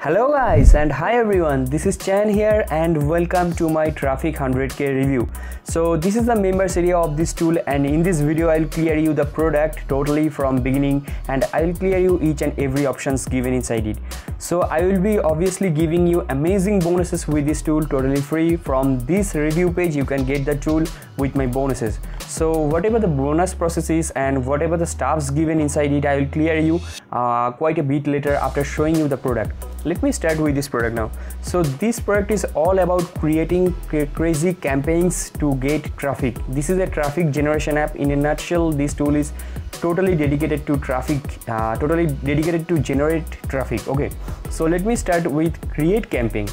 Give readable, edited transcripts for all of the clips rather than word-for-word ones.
Hello guys and hi everyone, this is Chan here and welcome to my Traffic 100k review. So this is the members area of this tool, and in this video I'll clear you the product totally from beginning and I'll clear you each and every options given inside it. So I will be obviously giving you amazing bonuses with this tool totally free. From this review page you can get the tool with my bonuses. So whatever the bonus process is and whatever the stuffs given inside it, I will clear you quite a bit later after showing you the product. Let me start with this product now. So this product is all about creating crazy campaigns to get traffic. This is a traffic generation app. In a nutshell, this tool is totally dedicated to traffic, totally dedicated to generate traffic. Okay, so let me start with create campaign.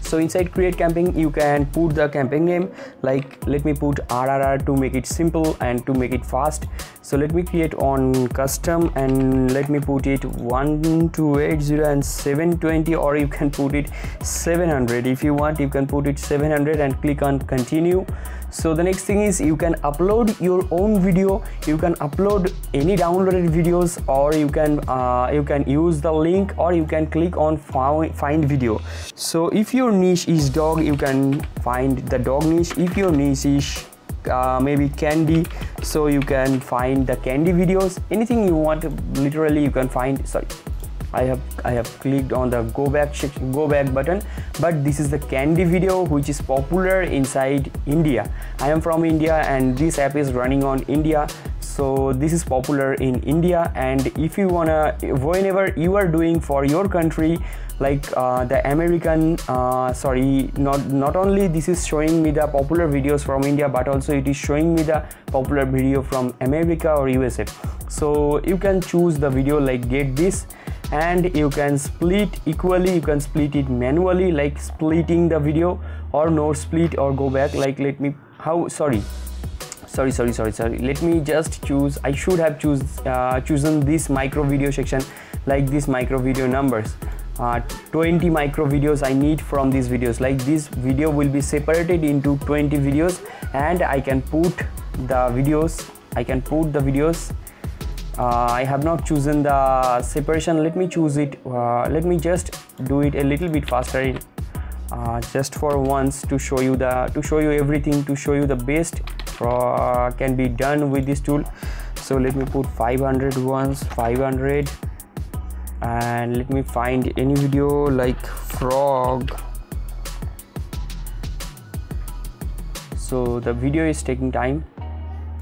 So inside create campaign you can put the campaign name, like let me put RRR to make it simple and to make it fast. So let me create on custom and let me put it 1280 and 720, or you can put it 700 if you want. You can put it 700 and click on continue. So the next thing is you can upload your own video. You can upload any downloaded videos, or you can use the link, or you can click on find video. So if your niche is dog, you can find the dog niche. If your niche is maybe candy, so you can find the candy videos. Anything you want, literally you can find. Sorry, I have clicked on the go back button, but this is the candy video which is popular inside India. I am from India and this app is running on India, so this is popular in India. And if you wanna, whenever you are doing for your country, like the American, sorry, not only this is showing me the popular videos from India, but also it is showing me the popular video from America or USA. So you can choose the video like get this, and you can split equally. You can split it manually, like splitting the video, or no split, or go back. Like let me sorry, let me just choose. I should have chosen this micro video section, like this micro video numbers. 20 micro videos I need from these videos. Like this video will be separated into 20 videos, and I can put the videos. I have not chosen the separation. Let me choose it. Let me just do it a little bit faster, just for once, to show you everything, to show you the best can be done with this tool. So let me put 500 once, 500, and let me find any video like frog. So the video is taking time,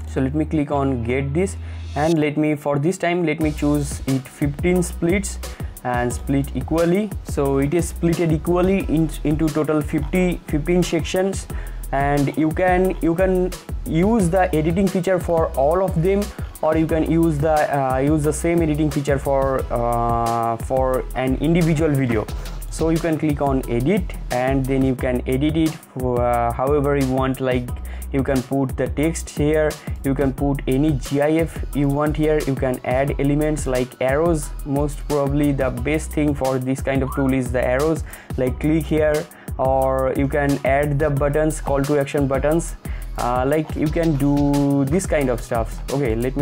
so let me click on get this, and let me, for this time, let me choose it 15 splits and split equally. So it is splitted equally into total 15 sections, and you can use the editing feature for all of them, or you can use the same editing feature for an individual video. So you can click on edit, and then you can edit it however you want. Like you can put the text here, you can put any GIF you want here, you can add elements like arrows. Most probably the best thing for this kind of tool is the arrows, like click here, or you can add the buttons, call to action buttons. Like you can do this kind of stuff. Okay, let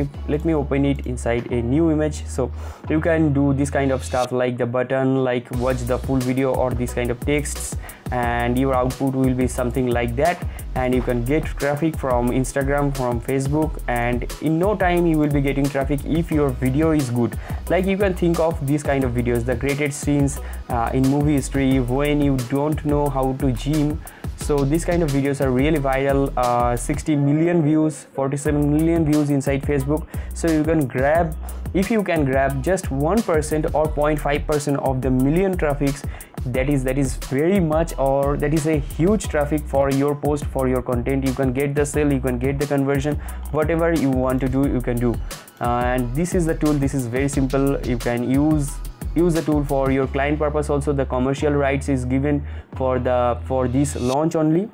me open it inside a new image. So you can do this kind of stuff, like the button, like watch the full video, or this kind of texts, and your output will be something like that. And you can get traffic from Instagram, from Facebook, and in no time you will be getting traffic if your video is good. Like you can think of these kind of videos, the greatest scenes in movie history, when you don't know how to gym. So these kind of videos are really viral. 60 million views, 47 million views inside Facebook. So you can grab, if you can grab just 1% or 0.5% of the million traffics, that is very much, or that is a huge traffic for your post, for your content. You can get the sale, you can get the conversion, whatever you want to do, you can do. And this is the tool. This is very simple. You can use the tool for your client purpose also. The commercial rights is given for this launch only,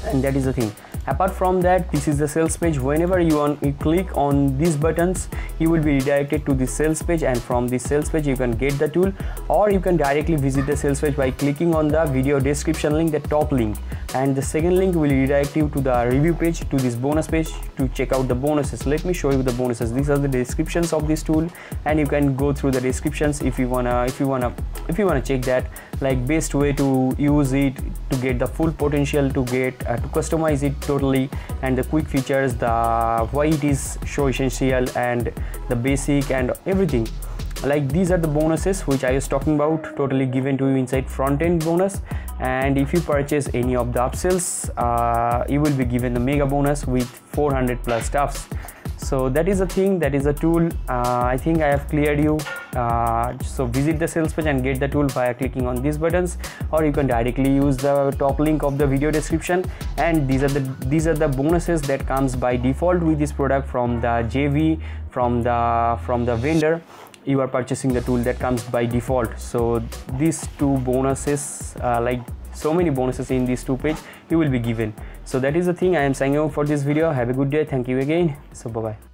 and that is the thing. Apart from that, this is the sales page. Whenever you click on these buttons, you will be redirected to the sales page, and from this sales page you can get the tool, or you can directly visit the sales page by clicking on the video description link, the top link, and the second link will redirect you to the review page, to this bonus page, to check out the bonuses. Let me show you the bonuses. These are the descriptions of this tool, and you can go through the descriptions if you wanna check that, like best way to use it, to get the full potential, to get to customize it totally, and the quick features, the why it is so essential, and the basic and everything. Like these are the bonuses which I was talking about, totally given to you inside front end bonus. And if you purchase any of the upsells, you will be given the mega bonus with 400 plus stuffs. So that is a thing, that is a tool. I think I have cleared you. So visit the sales page and get the tool via clicking on these buttons, or you can directly use the top link of the video description. And these are the bonuses that comes by default with this product from the JV, from the vendor. You are purchasing the tool that comes by default. So these two bonuses, like so many bonuses in these two pages, you will be given. So that is the thing. I am signing off for this video. Have a good day. Thank you again. So bye bye.